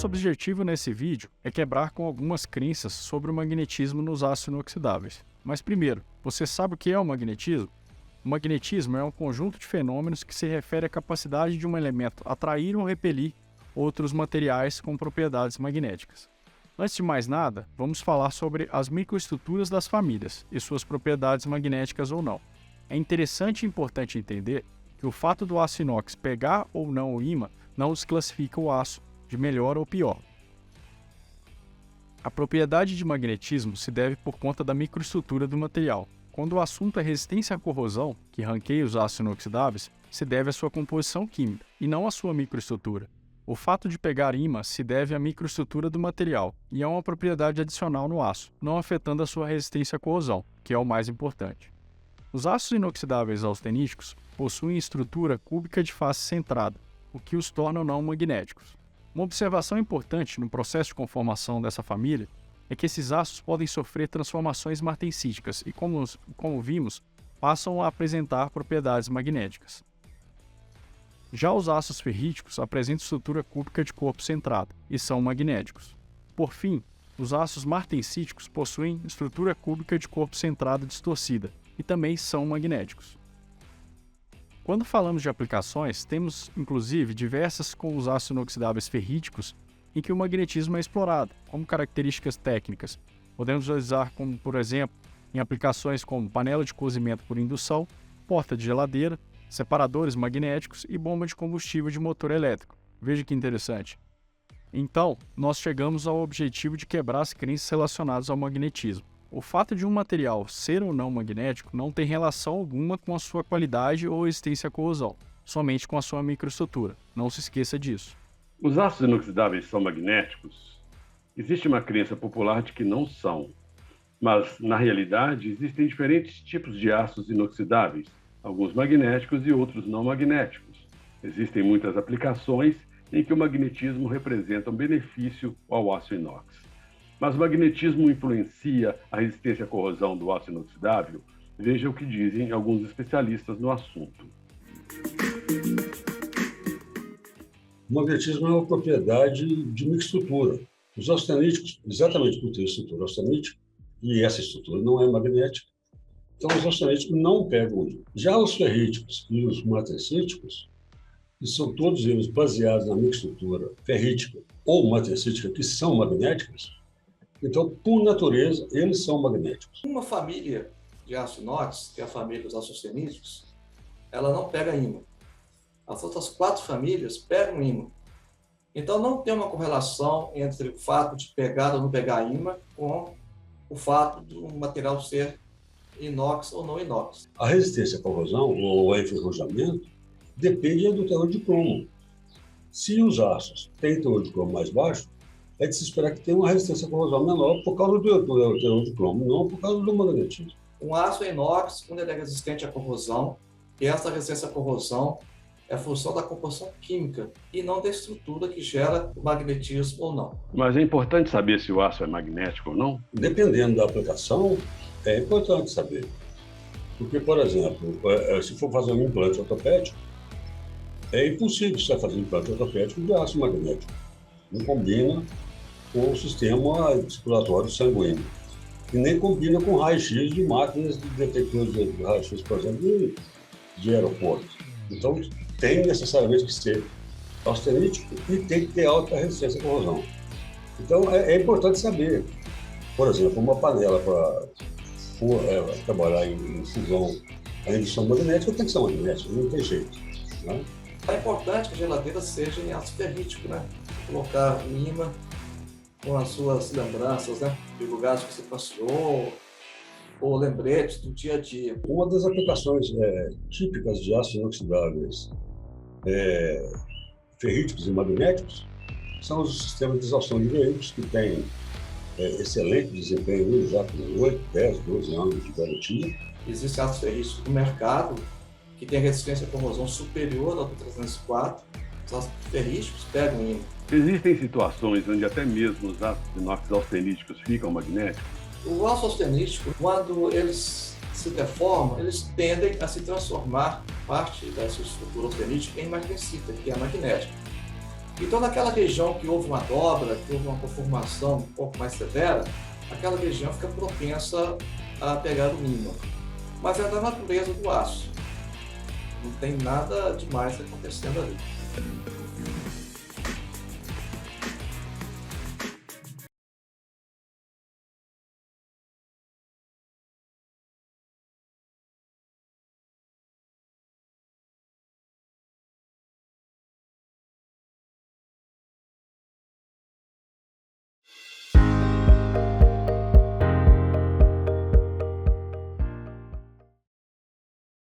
Nosso objetivo nesse vídeo é quebrar com algumas crenças sobre o magnetismo nos aços inoxidáveis. Mas primeiro, você sabe o que é o magnetismo? O magnetismo é um conjunto de fenômenos que se refere à capacidade de um elemento atrair ou repelir outros materiais com propriedades magnéticas. Antes de mais nada, vamos falar sobre as microestruturas das famílias e suas propriedades magnéticas ou não. É interessante e importante entender que o fato do aço inox pegar ou não o ímã não desclassifica o aço de melhor ou pior. A propriedade de magnetismo se deve por conta da microestrutura do material. Quando o assunto é resistência à corrosão, que ranqueia os aços inoxidáveis, se deve à sua composição química e não à sua microestrutura. O fato de pegar ímã se deve à microestrutura do material e é uma propriedade adicional no aço, não afetando a sua resistência à corrosão, que é o mais importante. Os aços inoxidáveis austeníticos possuem estrutura cúbica de face centrada, o que os torna não magnéticos. Uma observação importante no processo de conformação dessa família é que esses aços podem sofrer transformações martensíticas e, como vimos, passam a apresentar propriedades magnéticas. Já os aços ferríticos apresentam estrutura cúbica de corpo centrado e são magnéticos. Por fim, os aços martensíticos possuem estrutura cúbica de corpo centrado distorcida e também são magnéticos. Quando falamos de aplicações, temos inclusive diversas com os aços inoxidáveis ferríticos em que o magnetismo é explorado, como características técnicas. Podemos usar como, por exemplo, em aplicações como panela de cozimento por indução, porta de geladeira, separadores magnéticos e bomba de combustível de motor elétrico. Veja que interessante. Então, nós chegamos ao objetivo de quebrar as crenças relacionadas ao magnetismo. O fato de um material ser ou não magnético não tem relação alguma com a sua qualidade ou resistência à corrosão, somente com a sua microestrutura. Não se esqueça disso. Os aços inoxidáveis são magnéticos? Existe uma crença popular de que não são, mas, na realidade, existem diferentes tipos de aços inoxidáveis, alguns magnéticos e outros não magnéticos. Existem muitas aplicações em que o magnetismo representa um benefício ao aço inox. Mas o magnetismo influencia a resistência à corrosão do aço inoxidável? Veja o que dizem alguns especialistas no assunto. O magnetismo é uma propriedade de microestrutura. Os austeníticos, exatamente por ter estrutura austenítica, e essa estrutura não é magnética, então os austeníticos não pegam ímã. Já os ferríticos e os martensíticos, que são todos eles baseados na microestrutura ferrítica ou martensítica, que são magnéticas, então, por natureza, eles são magnéticos. Uma família de aço inox, que é a família dos aços austeníticos, ela não pega ímã. As outras 4 famílias pegam ímã. Então, não tem uma correlação entre o fato de pegar ou não pegar ímã com o fato do material ser inox ou não inox. A resistência à corrosão ou ao enferrujamento depende do teor de cromo. Se os aços têm teor de cromo mais baixo, é de se esperar que tenha uma resistência à corrosão menor por causa do teor de cromo, não por causa do magnetismo. Um aço inox, quando ele é resistente à corrosão, e essa resistência à corrosão é função da composição química e não da estrutura que gera o magnetismo ou não. Mas é importante saber se o aço é magnético ou não? Dependendo da aplicação, é importante saber. Porque, por exemplo, se for fazer um implante ortopédico, é impossível você fazer um implante ortopédico de aço magnético. Não combina com o sistema circulatório sanguíneo. E nem combina com raio-x de máquinas de detectores de raio-x, por exemplo, de aeroportos. Então, tem necessariamente que ser austenítico e tem que ter alta resistência à corrosão. Então, é importante saber. Por exemplo, uma panela para trabalhar em fusão, a indução magnética tem que ser magnética, não tem jeito. Né? É importante que a geladeira seja em aço ferrítico, né? Colocar ímã com as suas lembranças, né? De lugares que você passeou, ou lembretes do dia a dia. Uma das aplicações típicas de aços inoxidáveis ferríticos e magnéticos são os sistemas de exaustão de veículos que têm excelente desempenho, já com 8, 10, 12 anos de garantia. Existem aços ferríticos no mercado que têm resistência à corrosão superior ao 304. Os aços ferríticos pegam ímã. Existem situações onde até mesmo os aços inox austeníticos ficam magnéticos? O aço austenítico, quando eles se deformam, eles tendem a se transformar parte dessa estrutura austenítica em magnesita, que é magnética. Então, naquela região que houve uma dobra, que houve uma conformação um pouco mais severa, aquela região fica propensa a pegar o ímã. Mas é da natureza do aço. Não tem nada demais acontecendo ali.